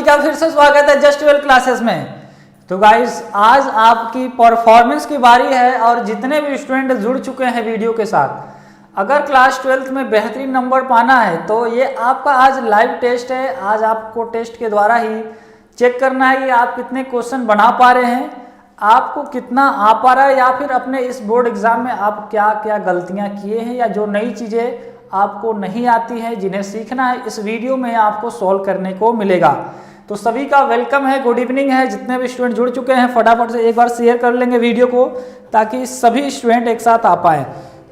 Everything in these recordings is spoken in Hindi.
का फिर से स्वागत है जस्ट 12 क्लासेस में। तो गाइस आज आपकी परफॉर्मेंस की बारी है और जितने भी स्टूडेंट जुड़ चुके हैं वीडियो के साथ, अगर क्लास 12th में बेहतरीन नंबर पाना है तो ये आपका आज लाइव टेस्ट है। आज आपको टेस्ट के द्वारा ही चेक करना है कि आप कितने क्वेश्चन बना पा रहे हैं, आपको कितना आ पा रहा है, या फिर अपने इस बोर्ड एग्जाम में आप क्या क्या गलतियां किए हैं या जो नई चीज़ें आपको नहीं आती हैं जिन्हें सीखना है, इस वीडियो में आपको सॉल्व करने को मिलेगा। तो सभी का वेलकम है, गुड इवनिंग है। जितने भी स्टूडेंट जुड़ चुके हैं फटाफट से एक बार शेयर कर लेंगे वीडियो को ताकि सभी स्टूडेंट एक साथ आ पाएँ।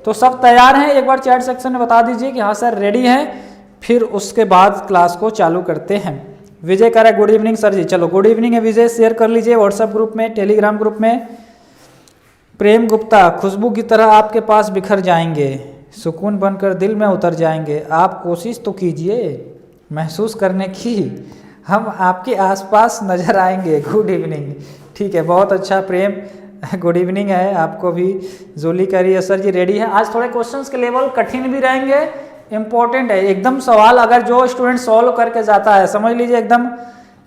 तो सब तैयार हैं, एक बार चैट सेक्शन में बता दीजिए कि हाँ सर रेडी हैं, फिर उसके बाद क्लास को चालू करते हैं। विजय कह रहा है गुड इवनिंग सर जी। चलो गुड इवनिंग है विजय, शेयर कर लीजिए व्हाट्सएप ग्रुप में, टेलीग्राम ग्रुप में। प्रेम गुप्ता, खुशबू की तरह आपके पास बिखर जाएंगे, सुकून बनकर दिल में उतर जाएंगे। आप कोशिश तो कीजिए महसूस करने की, हम आपके आसपास नजर आएंगे। गुड इवनिंग, ठीक है, बहुत अच्छा प्रेम, गुड इवनिंग है आपको भी। जोली कह रही है सर जी रेडी है। आज थोड़े क्वेश्चंस के लेवल कठिन भी रहेंगे, इंपॉर्टेंट है एकदम सवाल। अगर जो स्टूडेंट सॉल्व करके जाता है समझ लीजिए एकदम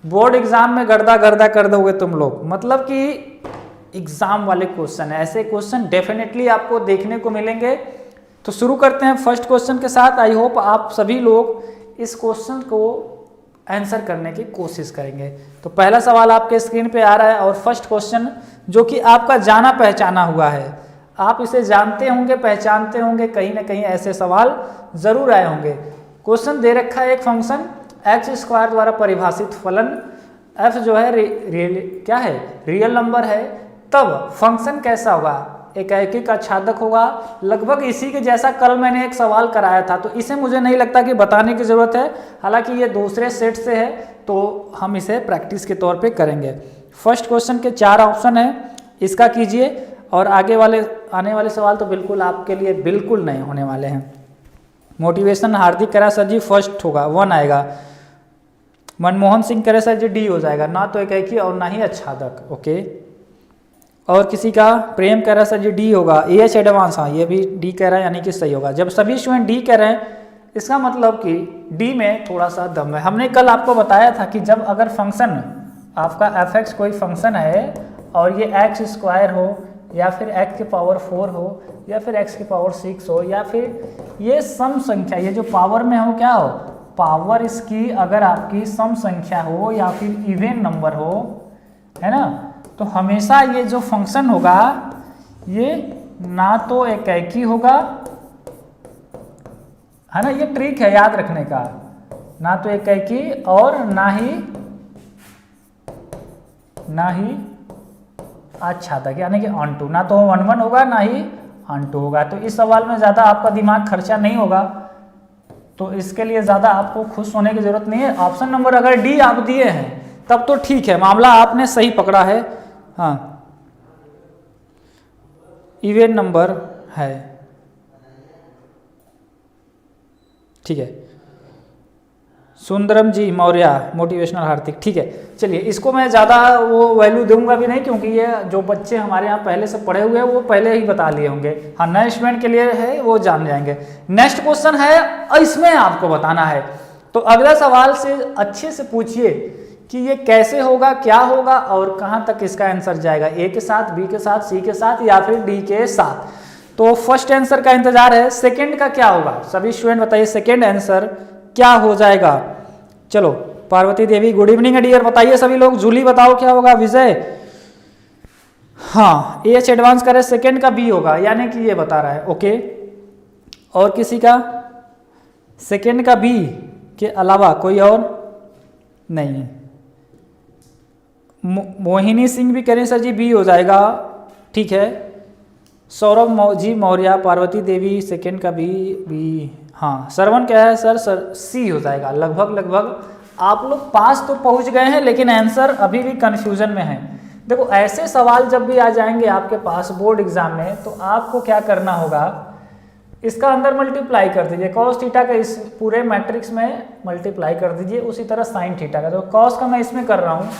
बोर्ड एग्जाम में गर्दा गर्दा कर दोगे तुम लोग, मतलब कि एग्जाम वाले क्वेश्चन है। ऐसे क्वेश्चन डेफिनेटली आपको देखने को मिलेंगे। तो शुरू करते हैं फर्स्ट क्वेश्चन के साथ। आई होप आप सभी लोग इस क्वेश्चन को आंसर करने की कोशिश करेंगे। तो पहला सवाल आपके स्क्रीन पे आ रहा है और फर्स्ट क्वेश्चन जो कि आपका जाना पहचाना हुआ है, आप इसे जानते होंगे, पहचानते होंगे, कहीं ना कहीं ऐसे सवाल जरूर आए होंगे। क्वेश्चन दे रखा है एक फंक्शन एक्स स्क्वायर द्वारा परिभाषित फलन एफ जो है क्या है, रियल नंबर है, तब फंक्शन कैसा होगा, एकाएकी का छादक होगा। लगभग इसी के जैसा कल मैंने एक सवाल कराया था, तो इसे मुझे नहीं लगता कि बताने की जरूरत है, हालांकि ये दूसरे सेट से है तो हम इसे प्रैक्टिस के तौर पे करेंगे। फर्स्ट क्वेश्चन के 4 ऑप्शन है, इसका कीजिए और आगे वाले आने वाले सवाल तो बिल्कुल आपके लिए बिल्कुल नहीं होने वाले हैं। मोटिवेशन हार्दिक करा सर जी फर्स्ट होगा, 1 आएगा। मनमोहन सिंह करे सर जी डी हो जाएगा, ना तो एकाएकी और ना ही आच्छादक, ओके। और किसी का प्रेम कह रहा है सर जी डी होगा, एच एडवांस, हाँ ये भी डी कह रहा है यानी कि सही होगा। जब सभी स्टूडेंट डी कह रहे हैं इसका मतलब कि डी में थोड़ा सा दम है। हमने कल आपको बताया था कि जब अगर फंक्शन आपका एफ एक्स कोई फंक्शन है और ये एक्स स्क्वायर हो या फिर एक्स की पावर 4 हो या फिर एक्स की पावर 6 हो या फिर ये सम संख्या, ये जो पावर में हो क्या हो, पावर इसकी अगर आपकी सम संख्या हो या फिर इवन नंबर हो, है ना, तो हमेशा ये जो फंक्शन होगा ये ना तो एकाएकी होगा, है ना, ये ट्रिक है याद रखने का, ना तो एकाएकी और ना ही आच्छादक यानी कि ऑन-टू, ना तो 1-1 होगा ना ही ऑन-टू होगा। तो इस सवाल में ज़्यादा आपका दिमाग खर्चा नहीं होगा, तो इसके लिए ज़्यादा आपको खुश होने की जरूरत नहीं है। ऑप्शन नंबर अगर डी आप दिए हैं तब तो ठीक है, मामला आपने सही पकड़ा है। हाँ इवेन नंबर है, ठीक है। सुंदरम जी मौर्य मोटिवेशनल हार्दिक, ठीक है। चलिए इसको मैं ज़्यादा वो वैल्यू दूंगा भी नहीं क्योंकि ये जो बच्चे हमारे यहाँ पहले से पढ़े हुए हैं वो पहले ही बता लिए होंगे। हाँ नए स्टूडेंट के लिए है वो जान जाएंगे। नेक्स्ट क्वेश्चन है और इसमें आपको बताना है। तो अगला सवाल से अच्छे से पूछिए कि ये कैसे होगा, क्या होगा और कहाँ तक इसका आंसर जाएगा, ए के साथ, बी के साथ, सी के साथ या फिर डी के साथ। तो फर्स्ट आंसर का इंतजार है, सेकंड का क्या होगा, सभी स्टूडेंट बताइए सेकंड आंसर क्या हो जाएगा। चलो पार्वती देवी गुड इवनिंग डियर, बताइए सभी लोग। जूली बताओ क्या होगा। विजय हाँ एच एडवांस करे, सेकंड का बी होगा यानी कि ये बता रहा है, ओके। और किसी का सेकंड का बी के अलावा कोई और नहीं। मोहिनी सिंह भी करें सर जी बी हो जाएगा, ठीक है। सौरभ जी मौर्य, पार्वती देवी सेकंड का बी, हाँ। सरवण क्या है सर सी हो जाएगा। लगभग आप लोग पास तो पहुंच गए हैं लेकिन आंसर अभी भी कंफ्यूजन में है। देखो ऐसे सवाल जब भी आ जाएंगे आपके पास बोर्ड एग्जाम में तो आपको क्या करना होगा, इसका अंदर मल्टीप्लाई कर दीजिए, कॉस थीटा का इस पूरे मैट्रिक्स में मल्टीप्लाई कर दीजिए, उसी तरह साइन थीटा का। तो कॉस का मैं इसमें कर रहा हूँ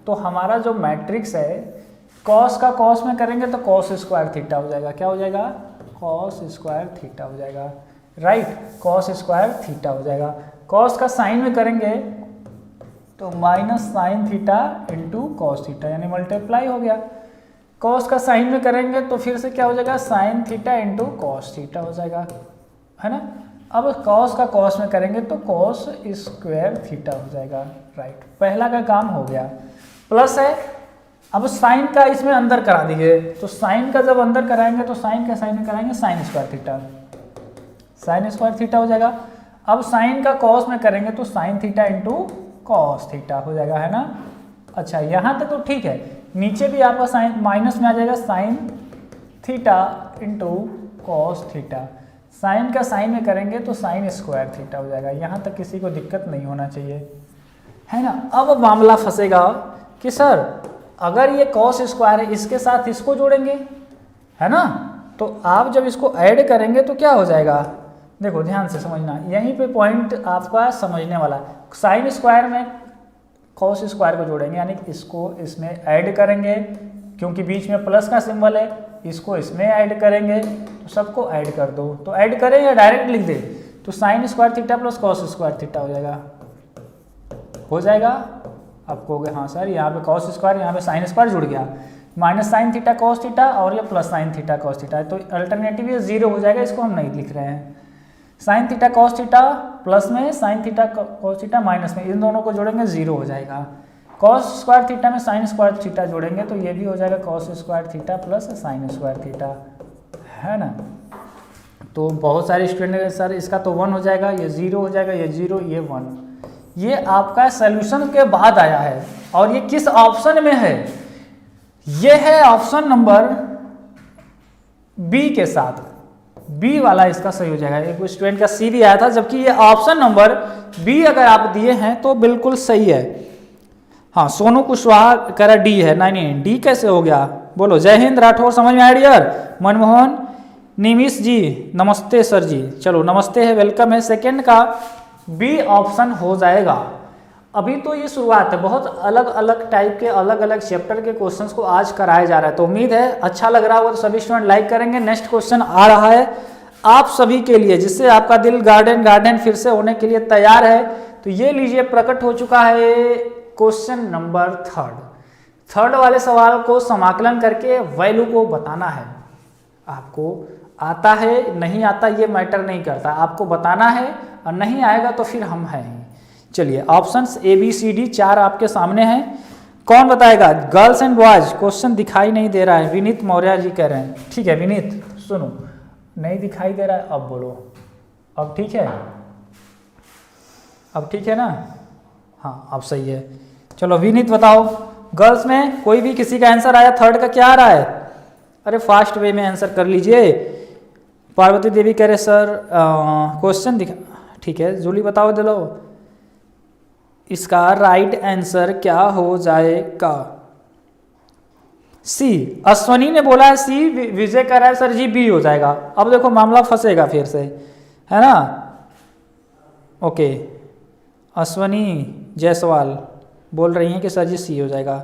तो हमारा जो मैट्रिक्स है कॉस का कॉस में करेंगे तो कॉस स्क्वायर थीटा हो जाएगा। क्या हो जाएगा, कॉस स्क्वायर थीटा हो जाएगा, राइट, कॉस स्क्वायर थीटा हो जाएगा। कॉस का साइन में करेंगे तो minus sign theta into cos theta, यानी मल्टीप्लाई हो गया। कॉस का साइन में करेंगे तो फिर से क्या हो जाएगा, sine theta into cos theta हो जाएगा, है ना। अब कॉस का कॉस में करेंगे तो कॉस स्क्वायर थीटा हो जाएगा, राइट। पहला का काम हो गया। प्लस है, अब साइन का इसमें अंदर करा दीजिए, तो साइन का जब अंदर कराएंगे तो साइन का साइन में कराएंगे sign square theta, sign square theta हो जाएगा। अब साइन का कॉस में करेंगे तो sign theta into cos theta हो जाएगा, है ना। अच्छा, यहाँ तक तो ठीक है। नीचे भी आपका साइन माइनस में आ जाएगा sine theta into cos theta, sine का साइन में करेंगे तो साइन स्क्वायर थीटा हो जाएगा। यहाँ तक किसी को दिक्कत नहीं होना चाहिए, है ना। अब मामला फंसेगा कि सर अगर ये कॉस स्क्वायर है, इसके साथ इसको जोड़ेंगे, है ना, तो आप जब इसको ऐड करेंगे तो क्या हो जाएगा, देखो ध्यान से समझना, यहीं पे पॉइंट आपका समझने वाला है। साइन स्क्वायर में कॉस स्क्वायर को जोड़ेंगे, यानी इसको इसमें ऐड करेंगे, क्योंकि बीच में प्लस का सिंबल है, इसको इसमें ऐड करेंगे, तो सबको ऐड कर दो। तो ऐड करें या डायरेक्ट लिख दे, तो sine square theta plus cos square theta हो जाएगा, हो जाएगा। आपको हाँ सर, यहाँ पे कॉस स्क्वायर, यहाँ पे साइन स्क्वायर जुड़ गया, minus sign theta cos theta और ये plus sign theta cos theta है, तो अल्टरनेटिव ये 0 हो जाएगा, इसको हम नहीं लिख रहे हैं। Sine theta cos theta plus में, sine theta cos theta minus में, इन दोनों को जोड़ेंगे 0 हो जाएगा। कॉस स्क्वायर थीटा में साइन स्क्वायर थीटा जोड़ेंगे तो ये भी हो जाएगा cos square theta plus sine square theta, है ना। तो बहुत सारे स्टूडेंट सर इसका तो 1 हो जाएगा, ये 0 हो जाएगा, ये 0, ये 1। ये आपका सॉल्यूशन के बाद आया है, और ये किस ऑप्शन में है, ये है ऑप्शन नंबर बी के साथ, बी वाला इसका सही हो जाएगा। एक स्टूडेंट का सी भी आया था, जबकि ये ऑप्शन नंबर बी अगर आप दिए हैं तो बिल्कुल सही है। हाँ, सोनू कुशवाहा कह रहा डी है, नहीं डी कैसे हो गया, बोलो। जय हिंद राठौर, समझ में आया डियर। मनमोहन निमिष जी नमस्ते सर जी, चलो नमस्ते है, वेलकम है। सेकंड का बी ऑप्शन हो जाएगा। अभी तो ये शुरुआत है, बहुत अलग अलग टाइप के अलग अलग चैप्टर के क्वेश्चंस को आज कराया जा रहा है, तो उम्मीद है अच्छा लग रहा होगा, तो सभी स्टूडेंट लाइक करेंगे। नेक्स्ट क्वेश्चन आ रहा है आप सभी के लिए, जिससे आपका दिल गार्डन फिर से होने के लिए तैयार है। तो ये लीजिए, प्रकट हो चुका है क्वेश्चन नंबर थर्ड वाले सवाल को समाकलन करके वैल्यू को बताना है। आपको आता है नहीं आता ये मैटर नहीं करता, आपको बताना है, और नहीं आएगा तो फिर हम हैं। चलिए, ऑप्शंस ABCD 4 आपके सामने हैं। कौन बताएगा, गर्ल्स एंड बॉयज। क्वेश्चन दिखाई नहीं दे रहा है, विनीत मौर्य जी कह रहे हैं। ठीक है विनीत, सुनो, नहीं दिखाई दे रहा है, अब बोलो, अब ठीक है, अब ठीक है ना। हाँ, अब सही है। चलो विनीत बताओ, गर्ल्स में कोई भी किसी का आंसर आया, थर्ड का क्या आ रहा है, अरे फास्ट वे में आंसर कर लीजिए। पार्वती देवी कह रहे सर क्वेश्चन दिखा, ठीक है। जूली बताओ दिलो, इसका राइट आंसर क्या हो जाएगा। सी, अश्वनी ने बोला है सी, विजय कह रहा है सर जी बी हो जाएगा। अब देखो मामला फंसेगा फिर से, है ना। ओके, अश्वनी जायसवाल बोल रही हैं कि सर जी सी हो जाएगा,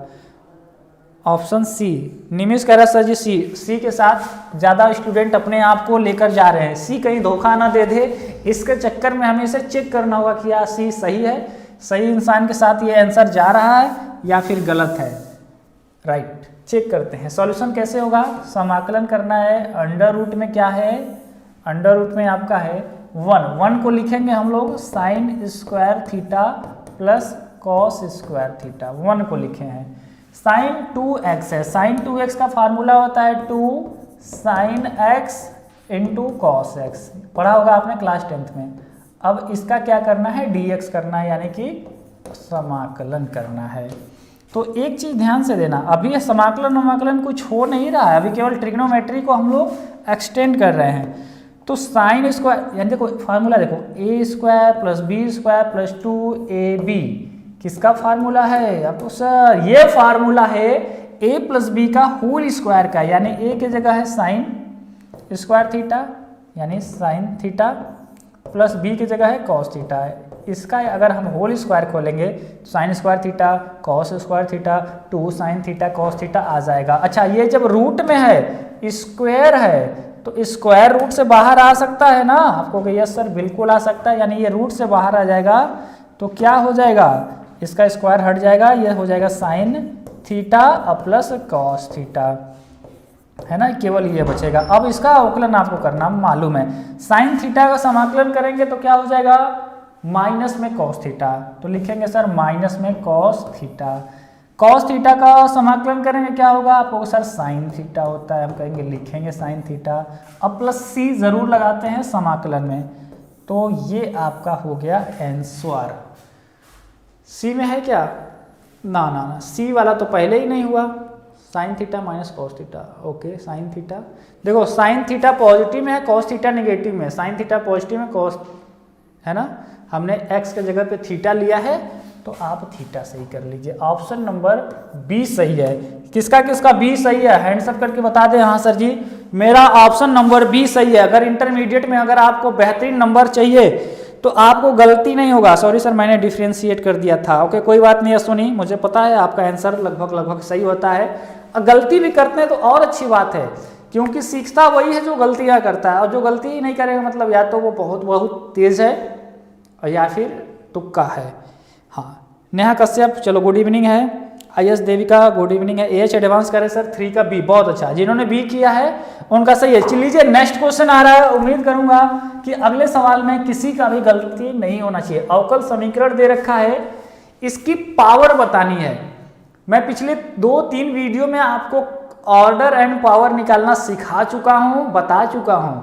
ऑप्शन सी। निमिष कह रहा है सर जी सी के साथ ज़्यादा स्टूडेंट अपने आप को लेकर जा रहे हैं, सी कहीं धोखा ना दे दे, इसके चक्कर में हमें इसे चेक करना होगा कि क्या सी सही है, सही इंसान के साथ ये आंसर जा रहा है या फिर गलत है, राइट। चेक करते हैं सॉल्यूशन कैसे होगा। समाकलन करना है, अंडर रूट में क्या है, अंडर रूट में आपका है 1 को लिखेंगे हम लोग sign square theta plus cos square theta, 1 को लिखे हैं। साइन 2x है, साइन 2x का फार्मूला होता है 2 sine x into cos x, पढ़ा होगा आपने क्लास 10th में। अब इसका क्या करना है, dx करना है, यानी कि समाकलन करना है। तो एक चीज ध्यान से देना, अभी ये समाकलन कुछ हो नहीं रहा है, अभी केवल ट्रिग्नोमेट्री को हम लोग एक्सटेंड कर रहे हैं। तो साइन स्क्वायर, यानी देखो फार्मूला देखो, a square plus B square plus 2ab, किसका फार्मूला है, अब तो सर ये फार्मूला है a प्लस बी का होल स्क्वायर का, यानी a की जगह है साइन स्क्वायर थीटा यानी साइन थीटा प्लस b की जगह है कॉस थीटा है। इसका अगर हम होल स्क्वायर खोलेंगे तो sine square theta cos square theta 2 sine theta cos theta आ जाएगा। अच्छा, ये जब रूट में है, स्क्वायर है, तो स्क्वायर रूट से बाहर आ सकता है ना, आपको यस सर बिल्कुल आ सकता है, यानी ये रूट से बाहर आ जाएगा तो क्या हो जाएगा, इसका स्क्वायर हट जाएगा, ये हो जाएगा साइन थीटा और प्लस कॉस थीटा, है ना, केवल ये बचेगा। अब इसका अवकलन आपको करना मालूम है, साइन थीटा का समाकलन करेंगे तो क्या हो जाएगा, माइनस में कॉस थीटा, तो लिखेंगे सर माइनस में कॉस थीटा। कॉस थीटा का समाकलन करेंगे क्या होगा, आपको सर साइन थीटा होता है, हम कहेंगे लिखेंगे साइन थीटा। अब प्लस सी जरूर लगाते हैं समाकलन में, तो ये आपका हो गया आंसर। सी में है क्या, ना ना ना, सी वाला तो पहले ही नहीं हुआ, sine theta minus cos theta, okay sine theta, देखो साइन थीटा पॉजिटिव में है, कॉस थीटा निगेटिव में है, साइन थीटा पॉजिटिव में, कॉस, है ना, हमने एक्स के जगह पे थीटा लिया है तो आप थीटा सही कर लीजिए। ऑप्शन नंबर बी सही है। किसका किसका बी सही है, हैंड्स अप करके बता दें। हाँ सर जी, मेरा ऑप्शन नंबर बी सही है। अगर इंटरमीडिएट में अगर आपको बेहतरीन नंबर चाहिए तो आपको गलती नहीं होगा। सॉरी सर, मैंने डिफ्रेंशिएट कर दिया था, ओके कोई बात नहीं है। सुनी, मुझे पता है आपका आंसर लगभग सही होता है, गलती भी करते हैं तो और अच्छी बात है, क्योंकि सीखता वही है जो गलतियाँ करता है, और जो गलती ही नहीं करेगा मतलब या तो वो बहुत तेज है और या फिर तुक्का है। हाँ, नेहा कश्यप, चलो गुड इवनिंग है। IS देविका गुड इवनिंग है। AH एडवांस करे सर 3 का बी, बहुत अच्छा, जिन्होंने बी किया है उनका सही है। चलिए नेक्स्ट क्वेश्चन आ रहा है, उम्मीद करूंगा कि अगले सवाल में किसी का भी गलती नहीं होना चाहिए। अवकल समीकरण दे रखा है, इसकी पावर बतानी है। मैं पिछले 2-3 वीडियो में आपको ऑर्डर एंड पावर निकालना सिखा चुका हूं, बता चुका हूं,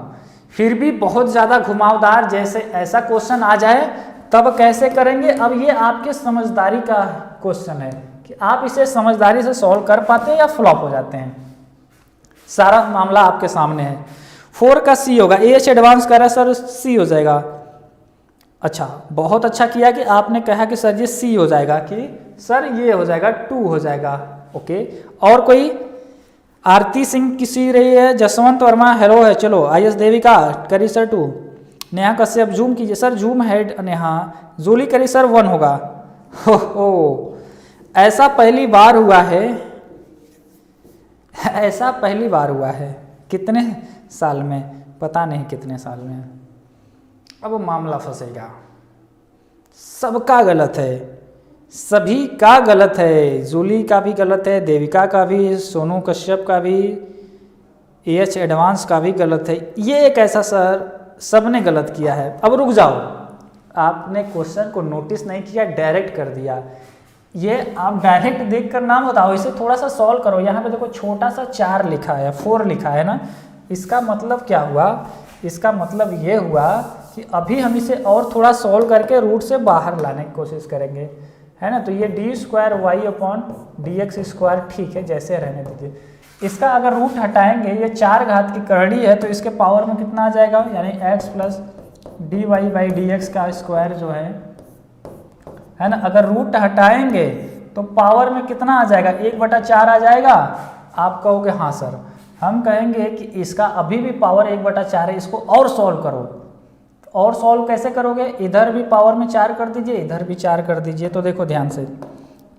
फिर भी बहुत ज़्यादा घुमावदार जैसे ऐसा क्वेश्चन आ जाए तब कैसे करेंगे। अब ये आपके समझदारी का क्वेश्चन है कि आप इसे समझदारी से सॉल्व कर पाते हैं या फ्लॉप हो जाते हैं। सारा मामला आपके सामने है। 4 का सी होगा, AH एडवांस करा सर सी हो जाएगा। अच्छा, बहुत अच्छा किया कि आपने कहा कि सर ये सी हो जाएगा, कि सर ये हो जाएगा 2 हो जाएगा, ओके। और कोई, आरती सिंह किसी रही है, जसवंत वर्मा हेलो है, चलो। IS देविका करी सर 2, नेहा कश्यप जूम कीजिए सर, जूम है नेहा, जूली करी सर 1 होगा। हो ऐसा पहली बार हुआ है, ऐसा पहली बार हुआ है, कितने साल में पता नहीं, कितने साल में। अब मामला फंसेगा, सबका गलत है, सभी का गलत है, जूली का भी गलत है, देविका का भी, सोनू कश्यप का भी, AH एडवांस का भी गलत है। ये एक ऐसा सर सबने गलत किया है। अब रुक जाओ, आपने क्वेश्चन को नोटिस नहीं किया, डायरेक्ट कर दिया। ये आप डायरेक्ट देखकर नाम बताओ, इसे थोड़ा सा सॉल्व करो। यहाँ पे देखो छोटा सा 4 लिखा है, 4 लिखा है ना, इसका मतलब क्या हुआ, इसका मतलब ये हुआ कि अभी हम इसे और थोड़ा सॉल्व करके रूट से बाहर लाने की कोशिश करेंगे, है ना। तो ये d²y/dx², ठीक है, जैसे रहने दीजिए। इसका अगर रूट हटाएंगे, ये 4 घात की करड़ी है तो इसके पावर में कितना आ जाएगा, यानी x + dy/dx का स्क्वायर जो है ना। अगर रूट हटाएंगे तो पावर में कितना आ जाएगा, 1/4 आ जाएगा। आप कहोगे हाँ सर, हम कहेंगे कि इसका अभी भी पावर 1/4 है, इसको और सॉल्व करो। और सॉल्व कैसे करोगे, इधर भी पावर में 4 कर दीजिए, इधर भी 4 कर दीजिए। तो देखो ध्यान से,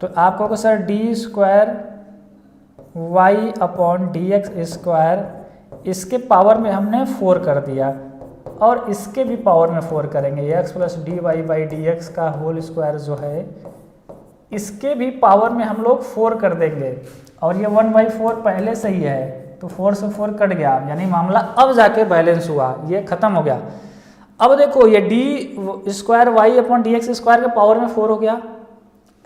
तो आप कहोगे सर d²y/dx², इसके पावर में हमने 4 कर दिया, और इसके भी पावर में 4 करेंगे, x + dy/dx का होल स्क्वायर जो है, इसके भी पावर में हम लोग 4 कर देंगे। और ये 1/4 पहले से ही है, तो 4 से 4 कट गया, यानी मामला अब जाके बैलेंस हुआ, ये खत्म हो गया। अब देखो ये d²y/dx² के पावर में 4 हो गया,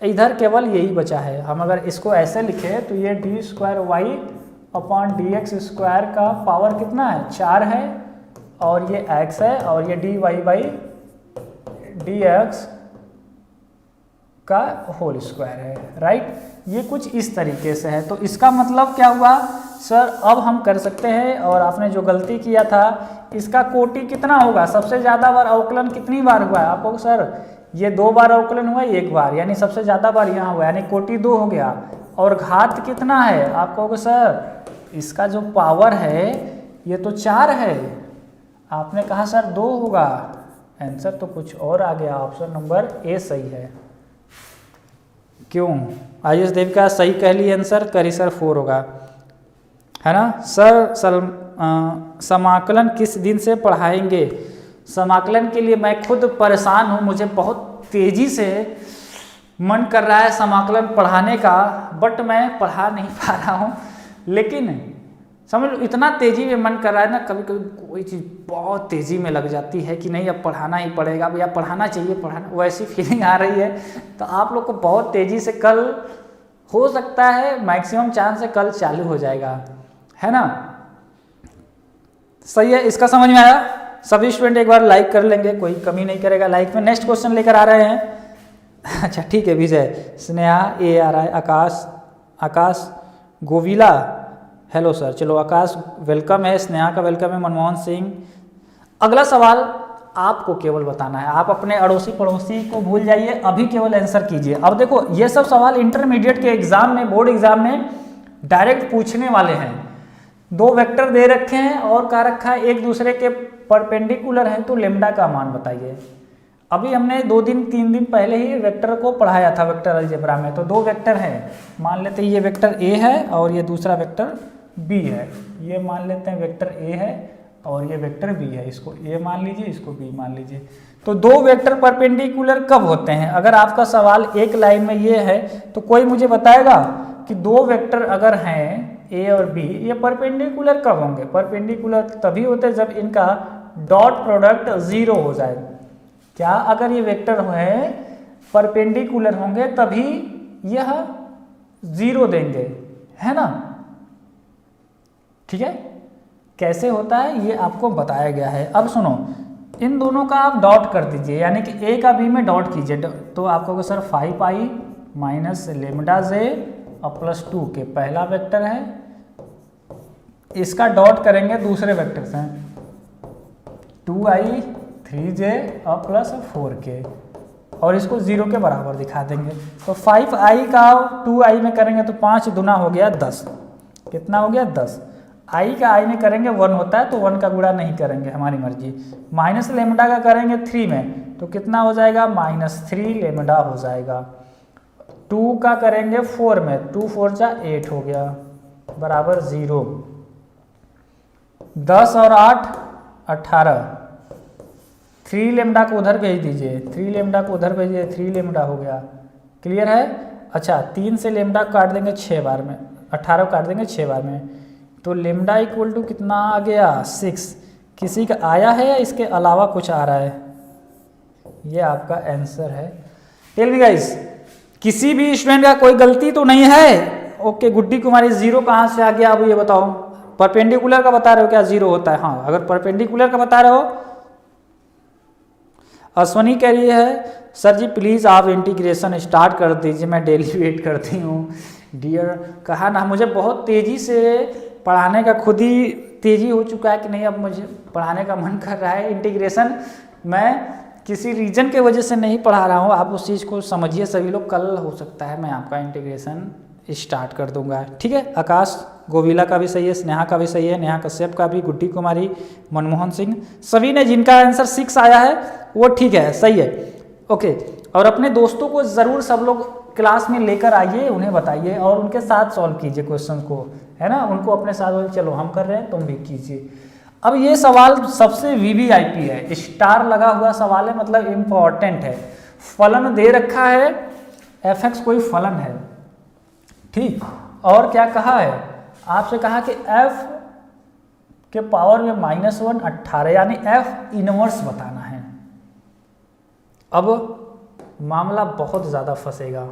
इधर केवल यही बचा है। हम अगर इसको ऐसे लिखें तो ये d²y/dx² का पावर कितना है, 4 है, और ये x है, और ये dy/dx का होल स्क्वायर है, राइट। ये कुछ इस तरीके से है। तो इसका मतलब क्या हुआ सर, अब हम कर सकते हैं, और आपने जो गलती किया था इसका कोटि कितना होगा, सबसे ज़्यादा बार अवकलन कितनी बार हुआ है। आपको सर ये 2 बार अवकलन हुआ, 1 बार, यानी सबसे ज़्यादा बार यहाँ हुआ, यानी कोटि 2 हो गया। और घात कितना है, आप कहोगे सर इसका जो पावर है ये तो 4 है, आपने कहा सर 2 होगा, आंसर तो कुछ और आ गया। ऑप्शन नंबर ए सही है। क्यों, IS देव का सही कह ली आंसर, करी सर 4 होगा, है ना। सर समाकलन किस दिन से पढ़ाएंगे। समाकलन के लिए मैं खुद परेशान हूँ, मुझे बहुत तेज़ी से मन कर रहा है समाकलन पढ़ाने का, बट मैं पढ़ा नहीं पा रहा हूँ। लेकिन समझ लो इतना तेज़ी में मन कर रहा है ना, कभी कभी कोई चीज़ बहुत तेज़ी में लग जाती है कि नहीं अब पढ़ाना ही पड़ेगा, भैया पढ़ाना चाहिए, पढ़ाना, वैसी फीलिंग आ रही है। तो आप लोग को बहुत तेज़ी से कल हो सकता है, मैक्सिमम चांस है कल चालू हो जाएगा, है ना। सही है, इसका समझ में आया? सभी स्टूडेंट एक बार लाइक कर लेंगे, कोई कमी नहीं करेगा लाइक में। नेक्स्ट क्वेश्चन लेकर आ रहे हैं। अच्छा ठीक है, विजय, स्नेहा ए आ रहा है, आकाश गोविला, हेलो सर। चलो आकाश वेलकम है, स्नेहा का वेलकम है, मनमोहन सिंह। अगला सवाल आपको केवल बताना है, आप अपने अड़ोसी पड़ोसी को भूल जाइए, अभी केवल आंसर कीजिए। अब देखो ये सब सवाल इंटरमीडिएट के एग्जाम में, बोर्ड एग्जाम में डायरेक्ट पूछने वाले हैं। दो वेक्टर दे रखे हैं और कहा रखा है एक दूसरे के परपेंडिकुलर हैं, तो लेम्डा का मान बताइए। अभी हमने 2-3 दिन पहले ही वेक्टर को पढ़ाया था, वेक्टर अलजेब्रा में। तो दो वेक्टर हैं, मान लेते हैं ये वेक्टर ए है और ये दूसरा वेक्टर बी है। ये मान लेते हैं वेक्टर ए है और ये वेक्टर बी है, इसको ए मान लीजिए, इसको बी मान लीजिए। तो दो वेक्टर परपेंडिकुलर कब होते हैं? अगर आपका सवाल एक लाइन में ये है तो कोई मुझे बताएगा कि दो वेक्टर अगर हैं ए और बी, ये परपेंडिकुलर कब होंगे? परपेंडिकुलर तभी होते हैं जब इनका डॉट प्रोडक्ट 0 हो जाए। क्या अगर ये वेक्टर है परपेंडिकुलर होंगे तभी यह 0 देंगे, है ना। ठीक है, कैसे होता है ये आपको बताया गया है। अब सुनो, इन दोनों का आप डॉट कर दीजिए, यानी कि ए का बी में डॉट कीजिए। तो आपको सर 5i माइनस लेमडा जे और प्लस 2 के पहला वेक्टर है, इसका डॉट करेंगे दूसरे वेक्टर से 2i 3j और प्लस 4k, और इसको 0 के बराबर दिखा देंगे। तो 5i का 2i में करेंगे तो 5 दूना हो गया 10, कितना हो गया 10। i का i में करेंगे 1 होता है, तो 1 का गुणा नहीं करेंगे, हमारी मर्जी। माइनस लेमडा का करेंगे 3 में तो कितना हो जाएगा -3 लेमडा हो जाएगा। 2 का करेंगे 4 में, 2 4 जा 8 हो गया बराबर 0। 10 और 8 18, 3 लेमडा को उधर भेज दीजिए, 3 लेमडा को उधर भेजिए, 3 लेमडा हो गया। क्लियर है? अच्छा 3 से लेमडा काट देंगे 6 बार में, 18 काट देंगे 6 बार में, तो लेमडा इक्वल टू कितना आ गया 6। किसी का आया है या इसके अलावा कुछ आ रहा है? ये आपका आंसर है। टेल मी गाइस, किसी भी स्टूडेंट का कोई गलती तो नहीं है? ओके गुड्डी कुमारी, 0 कहाँ से आ गया? अब ये बताओ, परपेंडिकुलर का बता रहे हो क्या 0 होता है? हाँ, अगर परपेंडिकुलर का बता रहे हो। अश्वनी कह रही है सर जी प्लीज़ आप इंटीग्रेशन स्टार्ट कर दीजिए, मैं डेली वेट करती हूँ। डियर, कहा ना मुझे बहुत तेज़ी से पढ़ाने का खुद ही तेज़ी हो चुका है कि नहीं, अब मुझे पढ़ाने का मन कर रहा है। इंटीग्रेशन मैं किसी रीजन के वजह से नहीं पढ़ा रहा हूँ, आप उस चीज़ को समझिए सभी लोग। कल हो सकता है मैं आपका इंटीग्रेशन स्टार्ट कर दूंगा, ठीक है। आकाश गोविला का भी सही है, स्नेहा का भी सही है, नेहा कश्यप का भी, गुड्डी कुमारी, मनमोहन सिंह, सभी ने जिनका आंसर 6 आया है वो ठीक है, सही है। ओके, और अपने दोस्तों को ज़रूर सब लोग क्लास में लेकर आइए, उन्हें बताइए और उनके साथ सॉल्व कीजिए क्वेश्चन को, है ना। उनको अपने साथ बोलिए चलो हम कर रहे हैं तुम भी कीजिए। अब ये सवाल सबसे वीवीआईपी है, स्टार लगा हुआ सवाल है, मतलब इम्पॉर्टेंट है। फलन दे रखा है, f(x) कोई फलन है, ठीक। और क्या कहा है आपसे? कहा कि f के पावर में -1 18, यानी f इनवर्स बताना है। अब मामला बहुत ज़्यादा फंसेगा,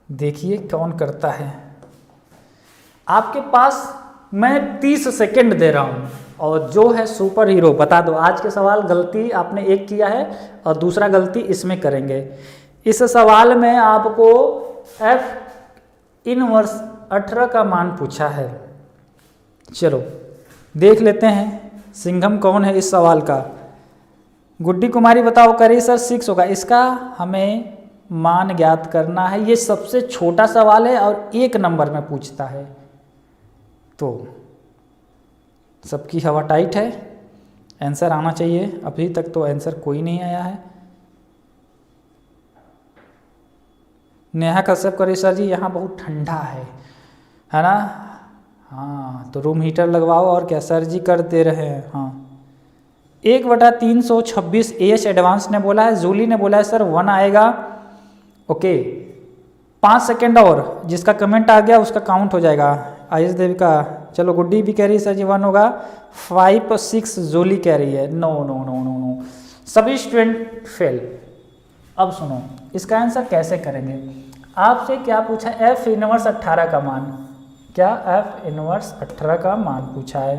देखिए कौन करता है। आपके पास मैं 30 सेकंड दे रहा हूँ और जो है सुपर हीरो बता दो। आज के सवाल गलती आपने एक किया है और दूसरा गलती इसमें करेंगे। इस सवाल में आपको f इनवर्स 18 का मान पूछा है। चलो देख लेते हैं सिंघम कौन है इस सवाल का। गुड्डी कुमारी बताओ, करिए सर 6 होगा, इसका हमें मान ज्ञात करना है। ये सबसे छोटा सवाल है और 1 नंबर में पूछता है, तो सबकी हवा टाइट है, आंसर आना चाहिए। अभी तक तो आंसर कोई नहीं आया है। नेहा कश्यप करिए सर जी यहाँ बहुत ठंडा है ना। हाँ तो रूम हीटर लगवाओ, और क्या सर जी कर दे रहे हैं। हाँ 1/326 AH एडवांस ने बोला है, जूली ने बोला है सर 1 आएगा, ओके 5 सेकेंड और, जिसका कमेंट आ गया उसका काउंट हो जाएगा। आयुष देवी का, चलो गुड्डी भी कह रही है सर जी 1 होगा। 5 और 6 जोली कह रही है no no no no no, सभी स्टूडेंट फेल। अब सुनो इसका आंसर कैसे करेंगे। आपसे क्या पूछा, एफ इनवर्स 18 का मान, क्या एफ इनवर्स 18 का मान पूछा है,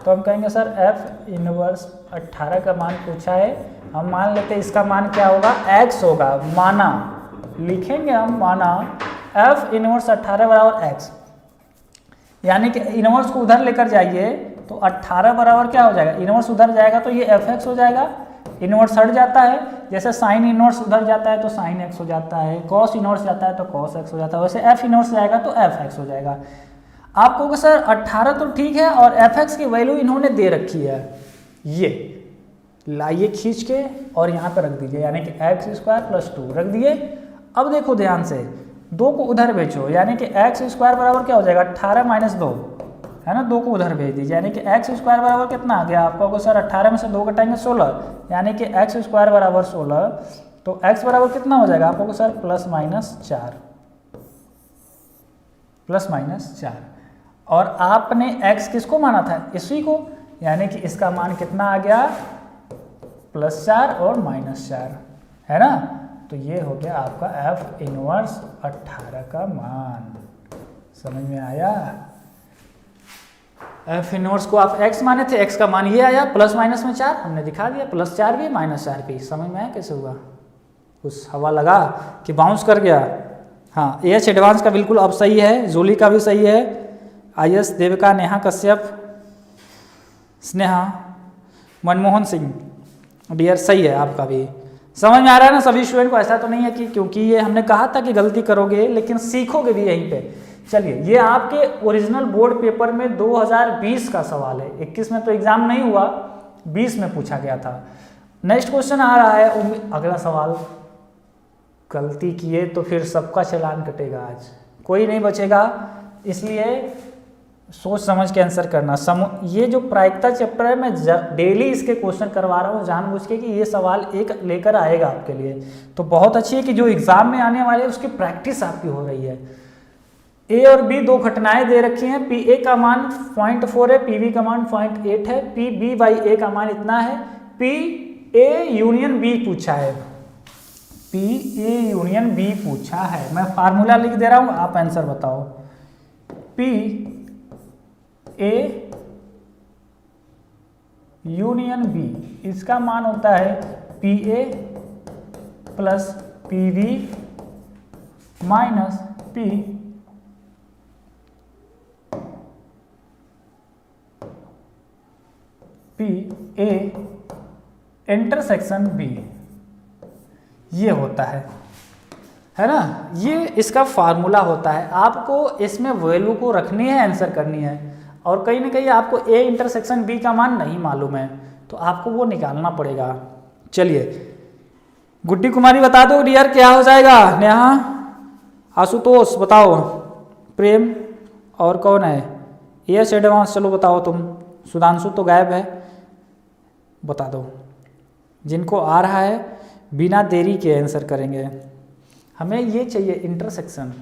तो हम कहेंगे सर एफ इनवर्स 18 का मान पूछा है, हम मान लेते हैं इसका मान क्या होगा, x होगा, माना लिखेंगे हम, माना एफ इनवर्स 18 बराबर x, यानी कि इनवर्स को उधर लेकर जाइए तो 18 बराबर क्या हो जाएगा, इनवर्स उधर जाएगा तो ये एफ एक्स हो जाएगा, इनवर्स हट जाता है, जैसे साइन इनवर्स उधर जाता है तो साइन एक्स हो जाता है, कॉस इनवर्स जाता है तो कॉस एक्स हो जाता है, वैसे एफ इनवर्स जाएगा तो एफ एक्स हो जाएगा। आप कहोगे सर 18 तो ठीक है और एफ एक्स की वैल्यू इन्होंने दे रखी है, ये लाइए खींच के और यहाँ पर रख दीजिए, यानी कि एक्स स्क्वायर प्लस 2 रख दिए। अब देखो ध्यान से, 2 को उधर भेजो, यानी कि एक्स स्क्वायर बराबर क्या हो जाएगा 18 माइनस 2, है ना, 2 को उधर भेज दीजिए, यानी कि एक्स स्क्वायर बराबर कितना आ गया आपका, सर 18 में से 2 घटाएंगे 16, यानी कि एक्स स्क्वायर बराबर 16, तो एक्स बराबर कितना हो जाएगा आपको सर प्लस माइनस 4, और आपने x किसको माना था, इसी को, यानी कि इसका मान कितना आ गया +4 और -4, है ना, तो ये हो गया आपका f इनवर्स 18 का मान। समझ में आया, f इनवर्स को आप x माने थे, x का मान ये आया, प्लस माइनस में 4 हमने दिखा दिया, +4 भी -4 भी। समझ में आया कैसे हुआ, कुछ हवा लगा कि बाउंस कर गया। हाँ एच एडवांस का बिल्कुल अब सही है, जूली का भी सही है, आईएस देविका, नेहा कश्यप, स्नेहा, मनमोहन सिंह, डियर सही है आपका भी। समझ में आ रहा है ना सभी स्टूडेंट को, ऐसा तो नहीं है कि क्योंकि ये हमने कहा था कि गलती करोगे लेकिन सीखोगे भी यहीं पे। चलिए ये आपके ओरिजिनल बोर्ड पेपर में 2020 का सवाल है, 21 में तो एग्जाम नहीं हुआ, 20 में पूछा गया था। नेक्स्ट क्वेश्चन आ रहा है, अगला सवाल, गलती किए तो फिर सबका चालान कटेगा, आज कोई नहीं बचेगा, इसलिए सोच समझ के आंसर करना। ये जो प्रायिकता चैप्टर है मैं डेली इसके क्वेश्चन करवा रहा हूँ जानबूझ के कि ये सवाल एक लेकर आएगा आपके लिए, तो बहुत अच्छी है कि जो एग्जाम में आने वाले उसकी प्रैक्टिस आपकी हो रही है। ए और बी 2 घटनाएं दे रखी हैं, पी ए का मान 0.4 है, पी बी का मान 0.8 है, पी बी बाई ए का मान इतना है, पी ए यूनियन बी पूछा है, पी ए यूनियन बी पूछा है। मैं फार्मूला लिख दे रहा हूँ, आप आंसर बताओ। पी ए यूनियन बी, इसका मान होता है P A plus P B minus P A intersection B, ये होता है ना, ये इसका फार्मूला होता है। आपको इसमें वैल्यू को रखनी है, आंसर करनी है, और कहीं ना कहीं आपको ए इंटरसेक्शन बी का मान नहीं मालूम है तो आपको वो निकालना पड़ेगा। चलिए गुड्डी कुमारी बता दो डियर क्या हो जाएगा, नेहा, आशुतोष बताओ, प्रेम और कौन है, एच एडवांस, चलो बताओ तुम, सुधांशु तो गायब है, बता दो जिनको आ रहा है, बिना देरी के आंसर करेंगे। हमें ये चाहिए इंटरसेक्शन,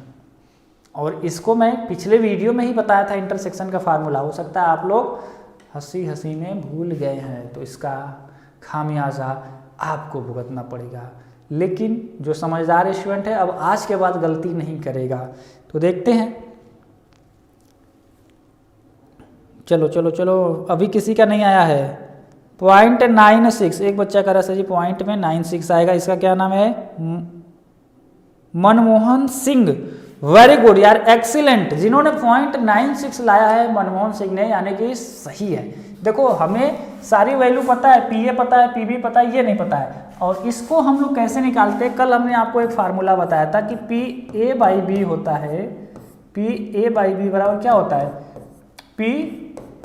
और इसको मैं पिछले वीडियो में ही बताया था इंटरसेक्शन का फार्मूला, हो सकता है आप लोग हंसी हंसी में भूल गए हैं, तो इसका खामियाजा आपको भुगतना पड़ेगा, लेकिन जो समझदार स्टूडेंट है अब आज के बाद गलती नहीं करेगा। तो देखते हैं, चलो चलो चलो, अभी किसी का नहीं आया है। 0.96, एक बच्चा कह रहा है सर जी पॉइंट में 96 आएगा, इसका क्या नाम है, मनमोहन सिंह, वेरी गुड यार, एक्सीलेंट, जिन्होंने 0.96 लाया है मनमोहन सिंह ने, यानी कि सही है। देखो हमें सारी वैल्यू पता है, पी ए पता है, पी बी पता है, ये नहीं पता है, और इसको हम लोग कैसे निकालते हैं, कल हमने आपको एक फार्मूला बताया था कि पी ए बाई बी होता है, पी ए बाई बी बराबर क्या होता है, P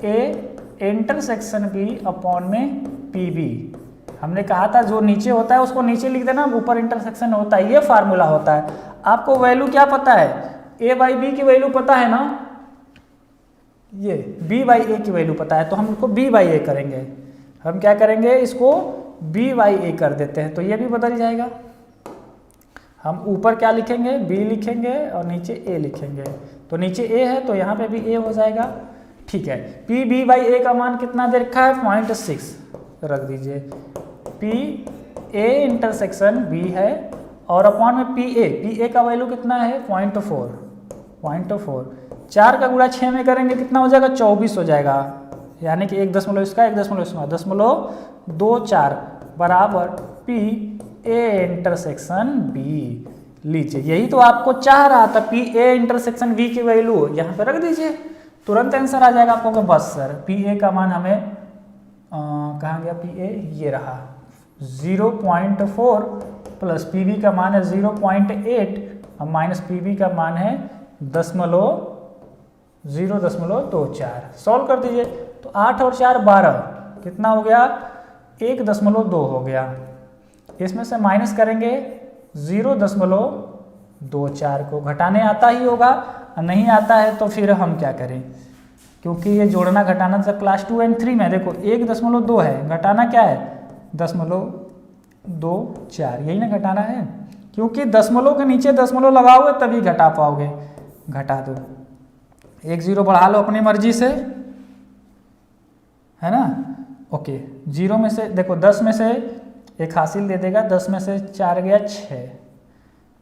A intersection B upon में पी बी। हमने कहा था जो नीचे होता है उसको नीचे लिख देना, ऊपर इंटरसेक्शन होता है, ये फार्मूला होता है। आपको वैल्यू क्या पता है, ए बाई बी की वैल्यू पता है ना, ये बी बाई ए की वैल्यू पता है, तो हम इसको बी बाई ए करेंगे, हम क्या करेंगे, इसको बी बाई ए कर देते हैं, तो ये भी बदल जाएगा। हम ऊपर क्या लिखेंगे, बी लिखेंगे और नीचे ए लिखेंगे। तो नीचे ए है तो यहाँ पे भी ए हो जाएगा। ठीक है, पी बी बाई ए का मान कितना दे रखा है, 0.6 रख दीजिए। पी ए इंटरसेक्शन बी है और अपॉन में पी ए का वैल्यू कितना है 0.4। 4 का गुणा 6 में करेंगे कितना हो जाएगा, 24 हो जाएगा। यानी कि 1 दशमलव इसका 1 दशमलव इसका 0.24 बराबर पी ए इंटरसेक्शन बी। लीजिए, यही तो आपको चाह रहा था, पी ए इंटरसेक्शन बी की वैल्यू यहाँ पे रख दीजिए, तुरंत आंसर आ जाएगा आपको। बस सर पी ए का मान हमें कहाँ गया, पी ए ये रहा 0.4 प्लस पी बी का मान है 0.8 और माइनस पी बी का मान है 0.24। सॉल्व कर दीजिए तो 8 और 4 12 कितना हो गया, 1.2 हो गया। इसमें से माइनस करेंगे 0.24 को, घटाने आता ही होगा, नहीं आता है तो फिर हम क्या करें, क्योंकि ये जोड़ना घटाना तो क्लास 2 एंड 3 में देखो 1.2 है, घटाना क्या है 0.24, यही ना घटाना है, क्योंकि दशमलव के नीचे दशमलव लगाओगे तभी घटा पाओगे। घटा दो, 1 0 बढ़ा लो अपनी मर्जी से, है ना। ओके, 0 में से देखो 10 में से 1 हासिल दे देगा, 10 में से 4 गया 6,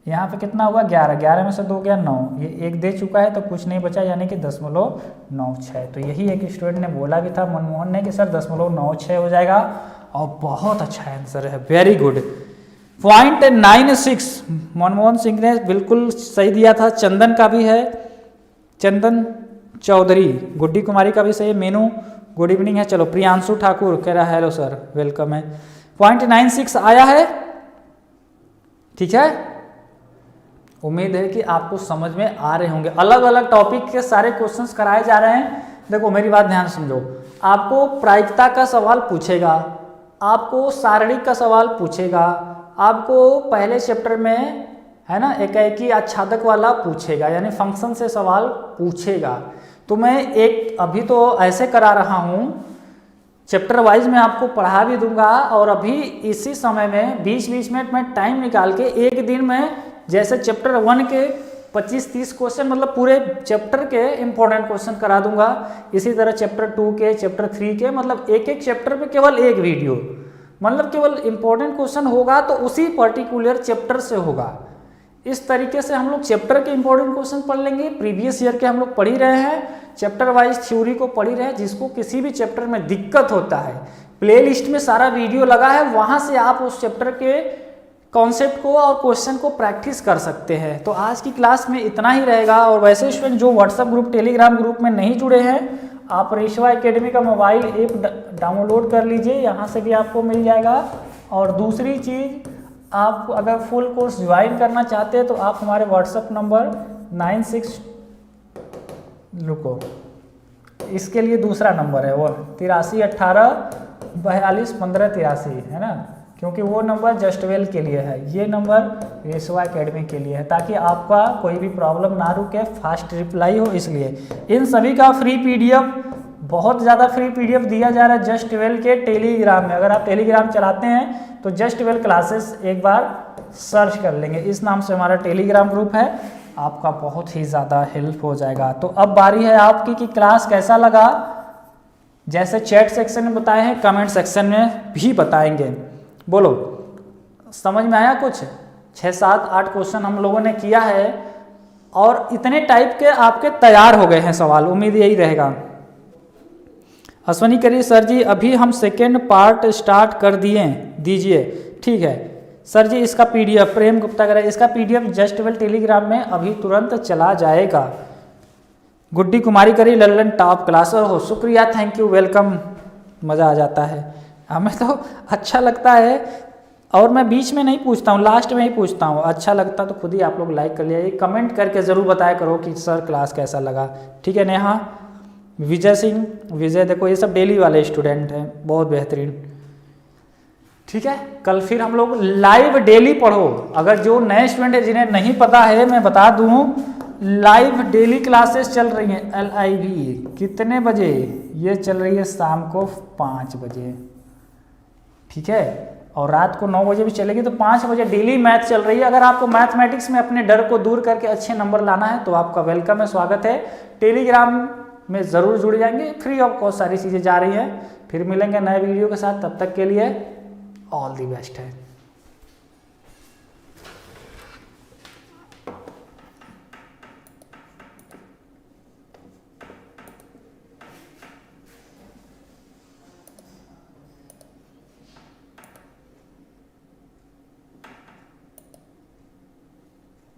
यहाँ पे कितना हुआ 11, 11 में से 2 गया 9, ये 1 दे चुका है तो कुछ नहीं बचा, यानी कि 0.96। तो यही एक स्टूडेंट ने बोला भी था मनमोहन ने कि सर 0.96 हो जाएगा, और बहुत अच्छा आंसर है, वेरी गुड। 0.96 मनमोहन सिंह ने बिल्कुल सही दिया था। चंदन का भी है, चंदन चौधरी, गुड्डी कुमारी का भी सही है, मीनू गुड इवनिंग है। चलो, प्रियांशु ठाकुर कह रहा है हेलो सर, वेलकम है। 0.96 आया है, ठीक है। उम्मीद है कि आपको समझ में आ रहे होंगे। अलग अलग टॉपिक के सारे क्वेश्चंस कराए जा रहे हैं। देखो मेरी बात ध्यान समझो, आपको प्रायिकता का सवाल पूछेगा, आपको सारणिक का सवाल पूछेगा, आपको पहले चैप्टर में है ना एकाएकी आच्छादक वाला पूछेगा, यानी फंक्शन से सवाल पूछेगा। तो मैं एक अभी तो ऐसे करा रहा हूँ, चैप्टर वाइज मैं आपको पढ़ा भी दूंगा, और अभी इसी समय में 20-20 मिनट में टाइम निकाल के एक दिन में जैसे चैप्टर 1 के 25-30 क्वेश्चन, मतलब पूरे चैप्टर के इंपॉर्टेंट क्वेश्चन करा दूंगा। इसी तरह चैप्टर 2 के, चैप्टर 3 के, मतलब एक एक चैप्टर पे केवल एक वीडियो, मतलब केवल इंपॉर्टेंट क्वेश्चन होगा तो उसी पर्टिकुलर चैप्टर से होगा। इस तरीके से हम लोग चैप्टर के इंपॉर्टेंट क्वेश्चन पढ़ लेंगे। प्रीवियस ईयर के हम लोग पढ़ ही रहे हैं, चैप्टर वाइज थ्योरी को पढ़ ही रहे हैं। जिसको किसी भी चैप्टर में दिक्कत होता है, प्लेलिस्ट में सारा वीडियो लगा है, वहां से आप उस चैप्टर के कॉन्सेप्ट को और क्वेश्चन को प्रैक्टिस कर सकते हैं। तो आज की क्लास में इतना ही रहेगा। और वैसे स्टूडेंट जो व्हाट्सएप ग्रुप, टेलीग्राम ग्रुप में नहीं जुड़े हैं, आप रेशवा एकेडमी का मोबाइल ऐप डाउनलोड कर लीजिए, यहाँ से भी आपको मिल जाएगा। और दूसरी चीज़, आप अगर फुल कोर्स ज्वाइन करना चाहते हैं तो आप हमारे व्हाट्सएप नंबर 96 रुको, इसके लिए दूसरा नंबर है वो 83 18 42 15 83 है ना, क्योंकि वो नंबर जस्ट वेल के लिए है, ये नंबर रेशवा एकेडमी के लिए है, ताकि आपका कोई भी प्रॉब्लम ना रुके, फास्ट रिप्लाई हो। इसलिए इन सभी का फ्री पीडीएफ, बहुत ज़्यादा फ्री पीडीएफ दिया जा रहा है जस्ट वेल के टेलीग्राम में। अगर आप टेलीग्राम चलाते हैं तो जस्ट वेल क्लासेस एक बार सर्च कर लेंगे, इस नाम से हमारा टेलीग्राम ग्रुप है, आपका बहुत ही ज़्यादा हेल्प हो जाएगा। तो अब बारी है आपकी कि क्लास कैसा लगा, जैसे चैट सेक्शन में बताए हैं, कमेंट सेक्शन में भी बताएंगे। बोलो, समझ में आया कुछ? 6 7 8 क्वेश्चन हम लोगों ने किया है, और इतने टाइप के आपके तैयार हो गए हैं सवाल, उम्मीद यही रहेगा। अश्वनी करिए सर जी, अभी हम सेकेंड पार्ट स्टार्ट कर दीजिए। ठीक है सर जी, इसका पीडीएफ, प्रेम गुप्ता करें, इसका पीडीएफ जस्ट वेल टेलीग्राम में अभी तुरंत चला जाएगा। गुड्डी कुमारी करी लल्लन टॉप क्लास, हो शुक्रिया, थैंक यू, वेलकम, मज़ा आ जाता है, हमें तो अच्छा लगता है। और मैं बीच में नहीं पूछता हूँ, लास्ट में ही पूछता हूँ। अच्छा लगता तो खुद ही आप लोग लाइक कर लिया, कमेंट करके ज़रूर बताया करो कि सर क्लास कैसा लगा। ठीक है नेहा, विजय सिंह, विजय, देखो ये सब डेली वाले स्टूडेंट हैं, बहुत बेहतरीन। ठीक है, कल फिर हम लोग लाइव डेली पढ़ो। अगर जो नए स्टूडेंट है जिन्हें नहीं पता है, मैं बता दूँ, लाइव डेली क्लासेस चल रही हैं। LIV कितने बजे? ये चल रही है शाम को 5 बजे। ठीक है, और रात को 9 बजे भी चलेगी, तो 5 बजे डेली मैथ चल रही है। अगर आपको मैथमेटिक्स में अपने डर को दूर करके अच्छे नंबर लाना है तो आपका वेलकम है, स्वागत है। टेलीग्राम में ज़रूर जुड़ जाएंगे, फ्री ऑफ कॉस्ट सारी चीज़ें जा रही हैं। फिर मिलेंगे नए वीडियो के साथ, तब तक के लिए ऑल दी बेस्ट है।